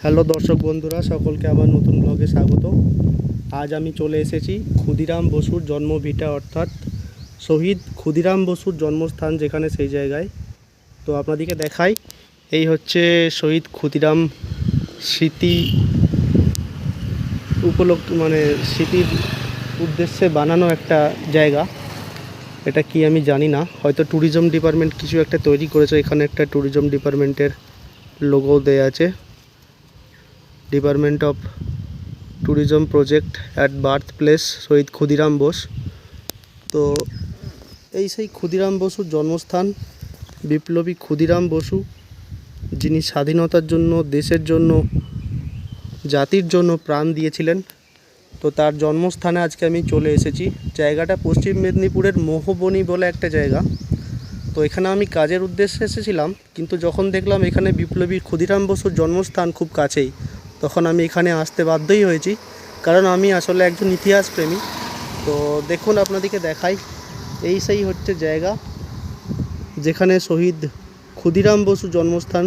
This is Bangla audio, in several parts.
হ্যালো দর্শক বন্ধুরা, সকলকে আবার নতুন ব্লগে স্বাগত। আজ আমি চলে এসেছি ক্ষুদিরাম বসুর জন্মভিটা, অর্থাৎ শহীদ ক্ষুদিরাম বসুর জন্মস্থান যেখানে, সেই জায়গায়। তো আপনাদেরকে দেখাই, এই হচ্ছে শহীদ ক্ষুদিরাম স্মৃতি স্মৃতির উদ্দেশ্যে বানানো একটা জায়গা। এটা কি আমি জানি না, হয়তো ট্যুরিজম ডিপার্টমেন্ট কিছু একটা তৈরি করেছে। এখানে একটা ট্যুরিজম ডিপার্টমেন্টের লোগো দেয়া আছে, department of tourism project at birth place Shaheed Khudiram Bose. তো এই সেই ক্ষুদিরাম বসুর জন্মস্থান, বিপ্লবী ক্ষুদিরাম বসু, যিনি স্বাধীনতার জন্য, দেশের জন্য, জাতির জন্য প্রাণ দিয়েছিলেন। তো তার জন্মস্থানে আজকে আমি চলে এসেছি। জায়গাটা পশ্চিম মেদিনীপুরের মোহবনি বলে একটা জায়গা। তো এখানে আমি কাজের উদ্দেশ্যে এসেছিলাম, কিন্তু যখন দেখলাম এখানে বিপ্লবী ক্ষুদিরাম বসুর জন্মস্থান খুব কাছেই, তখন আমি এখানে আসতে বাধ্যই হয়েছি, কারণ আমি আসলে একজন ইতিহাস প্রেমী। তো দেখুন, আপনাদেরকে দেখাই, এই সেই হচ্ছে জায়গা যেখানে শহীদ ক্ষুদিরাম বসু জন্মস্থান,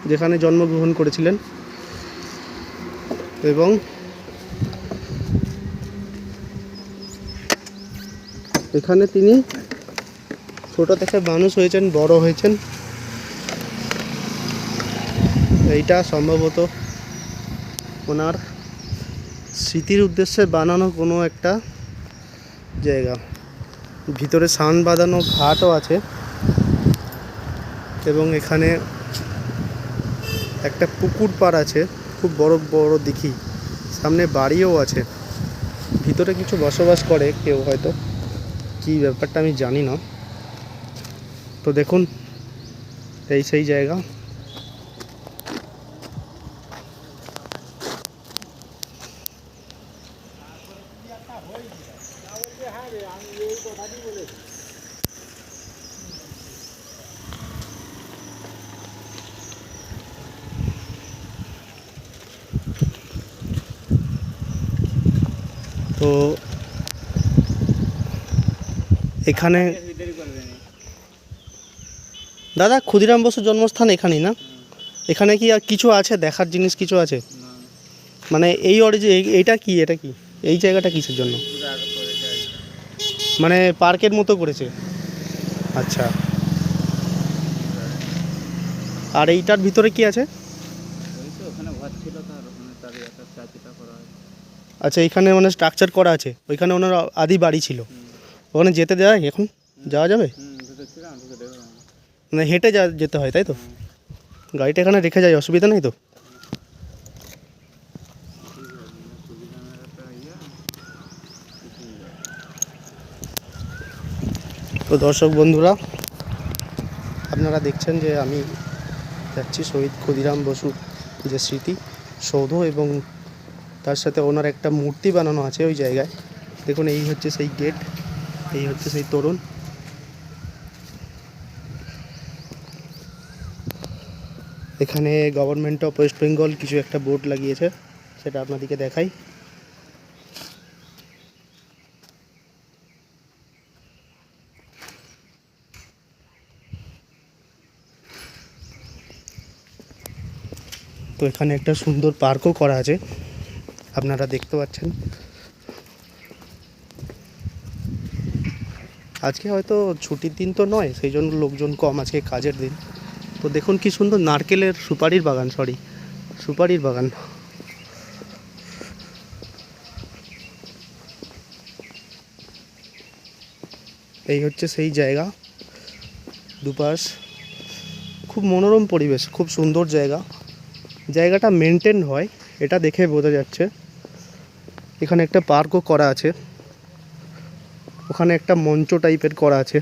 যেখানে জন্মগ্রহণ করেছিলেন। এবং এখানে তিনি ছোট থেকে মানুষ হয়েছেন, বড় হয়েছেন। এইটা সম্ভবত ওনার স্মৃতির উদ্দেশ্যে বানানো কোনো একটা জায়গা। ভিতরে সান বাঁধানো ঘাটও আছে, এবং এখানে একটা পুকুর পাড় আছে, খুব বড় বড় দিঘি, সামনে বাড়িও আছে। ভিতরে কিছু বসবাস করে কেউ, হয়তো কী ব্যাপারটা আমি জানি না। তো দেখুন, এই সেই জায়গা। তো এখানে দাদা, ক্ষুদিরাম বসুর জন্মস্থান এখানেই না? এখানে কি আর কিছু আছে, দেখার জিনিস কিছু আছে? মানে এই এইটা কি, এটা কি, এই জায়গাটা কিসের জন্য? মানে পার্কের মতো করেছে? আচ্ছা। আর এইটার ভিতরে কি আছে? আচ্ছা, এখানে মানে স্ট্রাকচার করা আছে, ওইখানে ওনার আদি বাড়ি ছিল। ওখানে যেতে দেয় এখন? যাওয়া যাবে? মানে হেঁটে যেতে হয়, তাই তো? গাড়িটা এখানে রেখে যায়, অসুবিধা নেই তো? তো দর্শক বন্ধুরা, আপনারা দেখছেন যে আমি যাচ্ছি শহীদ ক্ষুদিরাম বসুর যে স্মৃতি সৌধ, এবং তার সাথে ওনার একটা মূর্তি বানানো আছে ওই জায়গায়। দেখুন, এই হচ্ছে সেই গেট, এই হচ্ছে সেই তোরণ। এখানে গভর্নমেন্ট অফ ওয়েস্ট বেঙ্গল কিছু একটা বোর্ড লাগিয়েছে, সেটা আপনাদেরকে দেখাই। তো এখানে একটা সুন্দর পার্কও করা আছে, আপনারা দেখতে পাচ্ছেন। আজকে হয়তো ছুটির দিন তো নয়, সেই জন্য লোকজন কম, আজকে কাজের দিন। তো দেখুন কি সুন্দর নারকেলের সুপারির বাগান। এই হচ্ছে সেই জায়গা, দুপাশ খুব মনোরম পরিবেশ, খুব সুন্দর জায়গা। জায়গাটা মেনটেন হয়, এটা দেখে বোঝা যাচ্ছে। এখানে একটা পার্কও করা আছে, ওখানে একটা মঞ্চ টাইপের করা আছে,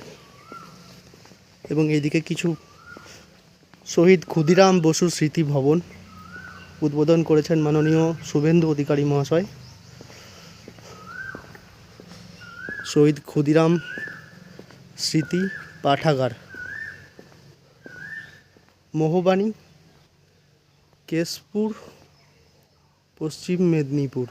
এবং এইদিকে কিছু শহীদ ক্ষুদিরাম বসু স্মৃতি ভবন উদ্বোধন করেছেন মাননীয় শুভেন্দু অধিকারী মহাশয়। শহীদ ক্ষুদিরাম স্মৃতি পাঠাগার, মোহবানি, কেশপুর, পশ্চিম মেদিনীপুর।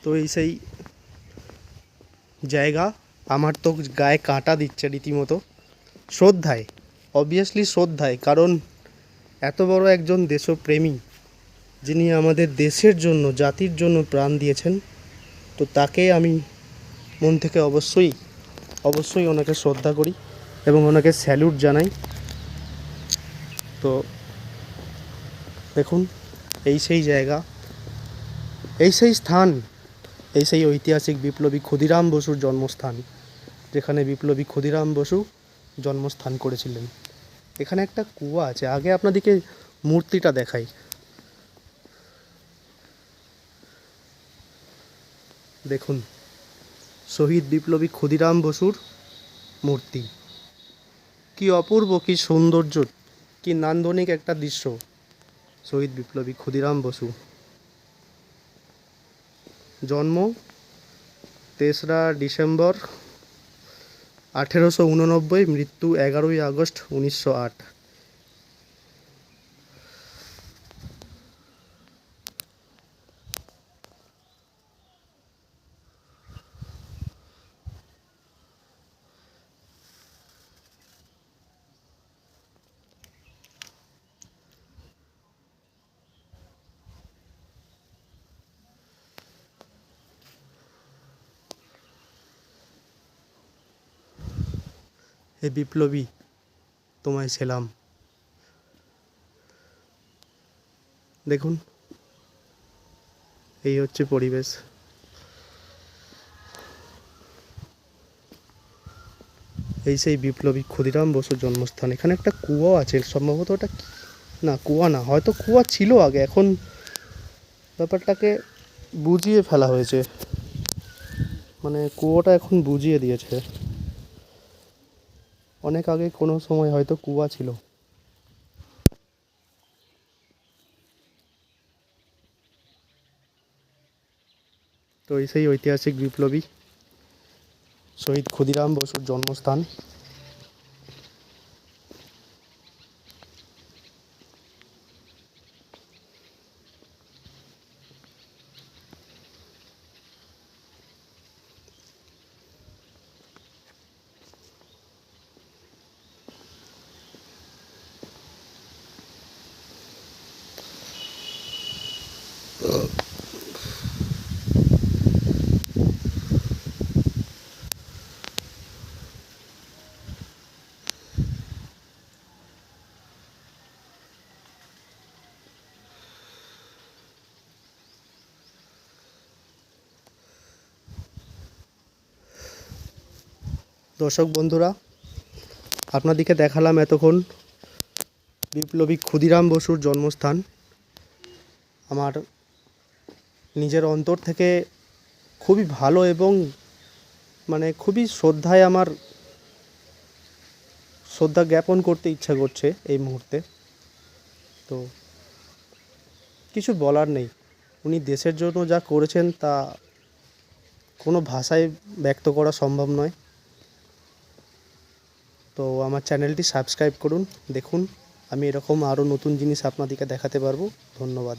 তো এই সেই জায়গা, আমার তো গায়ে কাঁটা দিচ্ছে রীতিমতো। শ্রদ্ধায়, অবভিয়াসলি শ্রদ্ধায়, কারণ এত বড় একজন দেশপ্রেমী যিনি আমাদের দেশের জন্য, জাতির জন্য প্রাণ দিয়েছেন, তো তাকে আমি মন থেকে অবশ্যই ওনাকে শ্রদ্ধা করি এবং ওনাকে স্যালুট জানাই। তো দেখুন, এই সেই জায়গা, এই সেই স্থান, এই সেই ঐতিহাসিক বিপ্লবী ক্ষুদিরাম বসুর জন্মস্থান, যেখানে বিপ্লবী ক্ষুদিরাম বসু জন্মস্থান করেছিলেন। এখানে একটা কুয়া আছে, আগে আপনাদেরকে মূর্তিটা দেখাই। দেখুন, শহীদ বিপ্লবী ক্ষুদিরাম বসুর মূর্তি। কি অপূর্ব, কি সৌন্দর্য, কি নান্দনিক একটা দৃশ্য। শহীদ বিপ্লবী ক্ষুদিরাম বসু, জন্ম 3রা ডিসেম্বর 1889, মৃত্যু 11ই আগস্ট 1908। হে বিপ্লবী, তোমায় ছিলাম। দেখুন, এই হচ্ছে পরিবেশ। এই সেই বিপ্লবী ক্ষুদিরাম বসুর জন্মস্থান। এখানে একটা কুয়ো আছে, সম্ভবত ওটা না, কুয়া না, হয়তো কুয়া ছিল আগে, এখন ব্যাপারটাকে বুঝিয়ে ফেলা হয়েছে, মানে কুয়োটা এখন বুঝিয়ে দিয়েছে। অনেক আগে কোনো সময় হয়তো কুয়া ছিল। তো এই সেই ঐতিহাসিক বিপ্লবী শহীদ ক্ষুদিরাম বসুর জন্মস্থান। দর্শক বন্ধুরা, আপনাদেরকে দেখালাম এতক্ষণ বিপ্লবী ক্ষুদিরাম বসুর জন্মস্থান। আমার নিজের অন্তর থেকে খুবই ভালো এবং মানে খুবই শ্রদ্ধায় আমার শ্রদ্ধা জ্ঞাপন করতে ইচ্ছা করছে এই মুহূর্তে। তো কিছু বলার নেই, উনি দেশের জন্য যা করেছেন তা কোনো ভাষায় ব্যক্ত করা সম্ভব নয়। তো আমার চ্যানেলটি সাবস্ক্রাইব করুন, দেখুন আমি এরকম আরও নতুন জিনিস আপনাদেরকে দেখাতে পারবো। ধন্যবাদ।